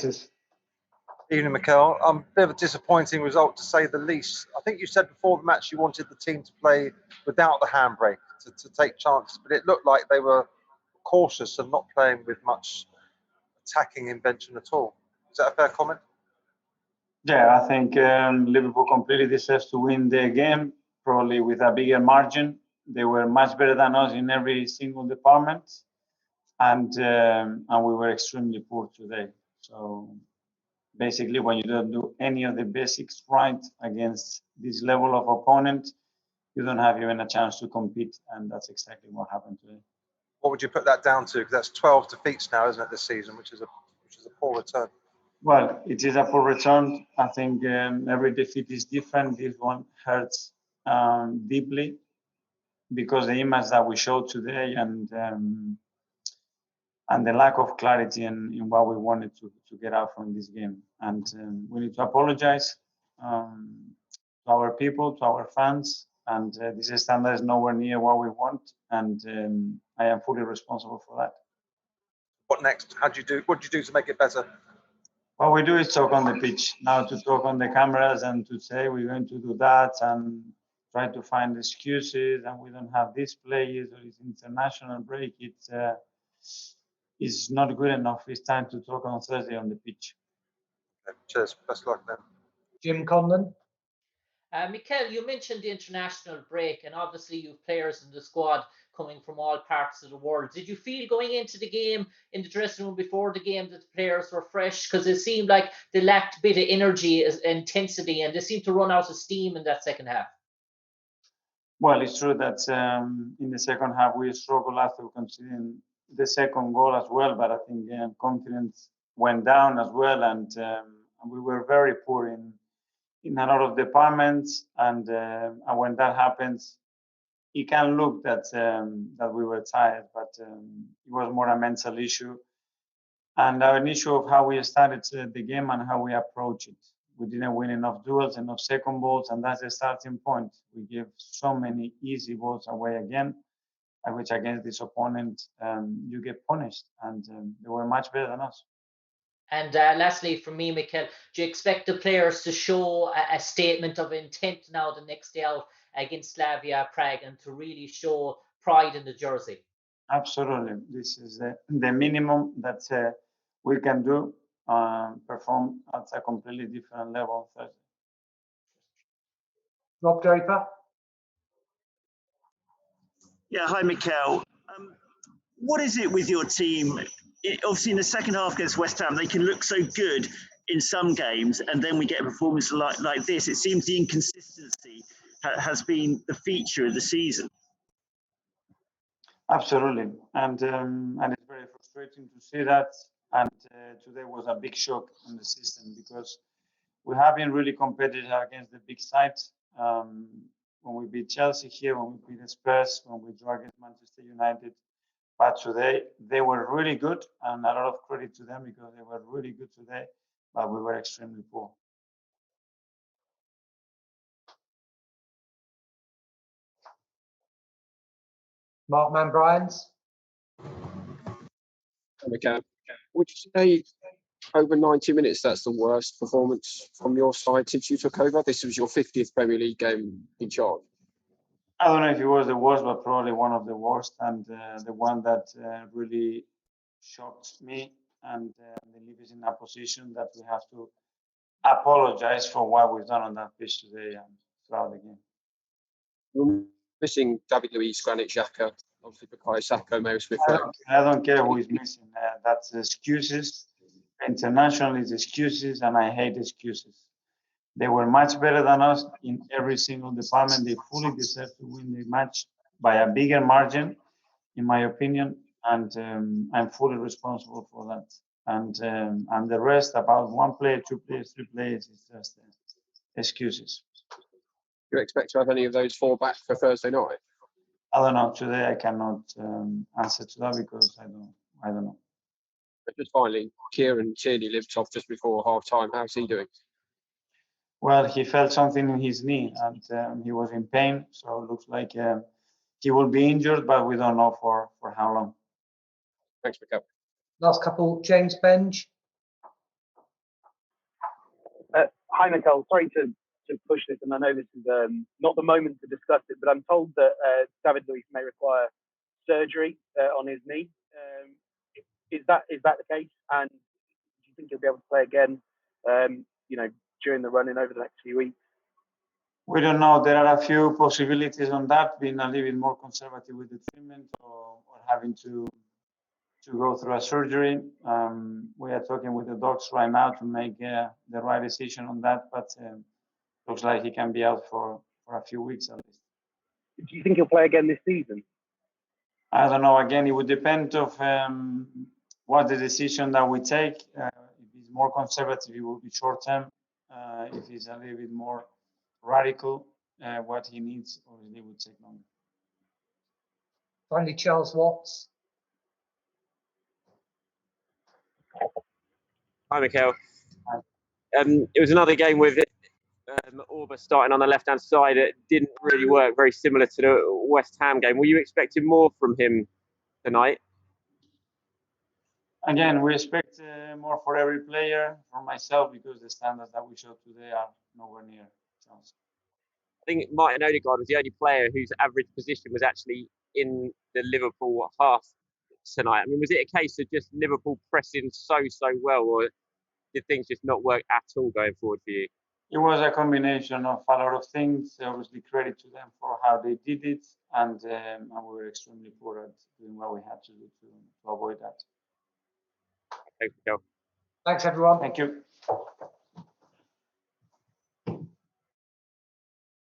basis. Evening, Mikel. A bit of a disappointing result, to say the least. I think you said before the match you wanted the team to play without the handbrake, to take chances, but it looked like they were cautious and not playing with much attacking invention at all. Is that a fair comment? Yeah, I think Liverpool completely deserves to win the game, probably with a bigger margin. They were much better than us in every single department, and we were extremely poor today. So basically, when you don't do any of the basics right against this level of opponent, you don't have even a chance to compete, and that's exactly what happened today. What would you put that down to? Because that's 12 defeats now, isn't it, this season, which is a poor return. Well, it is a poor return. I think every defeat is different. This one hurts deeply because the image that we showed today and the lack of clarity in what we wanted to get out from this game. And we need to apologize to our people, to our fans. And this standard is nowhere near what we want. And I am fully responsible for that. What next? What do you do to make it better? What we do is talk on the pitch. Now to talk on the cameras and to say we're going to do that and try to find excuses and we don't have this players or it's international break. It's not good enough. It's time to talk on Thursday on the pitch. Okay, cheers. Best luck then. Jim Conlon. Mikel, you mentioned the international break, and obviously you have players in the squad coming from all parts of the world. Did you feel going into the game, in the dressing room before the game, that the players were fresh? Because it seemed like they lacked a bit of energy, intensity, and they seemed to run out of steam in that second half. Well, it's true that in the second half we struggled after conceding the second goal as well, but I think confidence went down as well, and we were very poor in a lot of departments, and when that happens, it can look that we were tired, but it was more a mental issue and an issue of how we started the game and how we approach it. We didn't win enough duels, enough second balls, and that's the starting point. We gave so many easy balls away again, which against this opponent you get punished, and they were much better than us. And lastly, from me, Mikel, do you expect the players to show a statement of intent now the next day out against Slavia Prague and to really show pride in the jersey? Absolutely. This is the minimum that we can do, perform at a completely different level on Thursday. Rob Draper. Yeah, hi, Mikel. What is it with your team? Obviously, in the second half against West Ham, they can look so good in some games, and then we get a performance like this. It seems the inconsistency has been the feature of the season. Absolutely, and it's very frustrating to see that. And today was a big shock in the system because we have been really competitive against the big sides. When we beat Chelsea here, when we beat Spurs, when we draw against Manchester United. But today, they were really good, and a lot of credit to them because they were really good today, but we were extremely poor. Mark Mann-Bryans. Okay. Would you say over 90 minutes that's the worst performance from your side since you took over? This was your 50th Premier League game in charge. I don't know if it was the worst, but probably one of the worst, and the one that really shocked me and leaves us in a position that we have to apologize for what we've done on that pitch today and throughout the game. We're missing David Luiz, Granit Xhaka, obviously Bukayo Saka, Mary Smith. I don't care who is missing. That's excuses. International is excuses, and I hate excuses. They were much better than us in every single department. They fully deserve to win the match by a bigger margin, in my opinion, and I'm fully responsible for that. And the rest, about one player, two players, three players, is just excuses. Do you expect to have any of those four back for Thursday night? I don't know. Today I cannot answer to that because I don't know. But just finally, Kieran Tierney lived off just before half time. How's he doing? Well, he felt something in his knee and he was in pain. So it looks like he will be injured, but we don't know for how long. Thanks, Mikel. Last couple, James Benge. Hi, Mikel. Sorry to push this, and I know this is not the moment to discuss it, but I'm told that David Luiz may require surgery on his knee. Is that the case? And do you think he'll be able to play again? During the run-in over the next few weeks. We don't know. There are a few possibilities on that, being a little bit more conservative with the treatment or having to go through a surgery. We are talking with the docs right now to make the right decision on that, but looks like he can be out for a few weeks at least. Do you think he'll play again this season? I don't know. Again, it would depend of what the decision that we take. If it's more conservative, it will be short term. If it's a little bit more radical, what he needs, obviously, would take longer. Finally, Charles Watts. Hi, Mikel. It was another game with Orba starting on the left-hand side. It didn't really work, very similar to the West Ham game. Were you expecting more from him tonight? Again, we expect more for every player, for myself, because the standards that we showed today are nowhere near Chelsea. I think Martin Odegaard was the only player whose average position was actually in the Liverpool half tonight. I mean, was it a case of just Liverpool pressing so well, or did things just not work at all going forward for you? It was a combination of a lot of things. Obviously, credit to them for how they did it, and we were extremely poor at doing what we had to do to avoid that. Thanks, Mikel. Thanks, everyone. Thank you.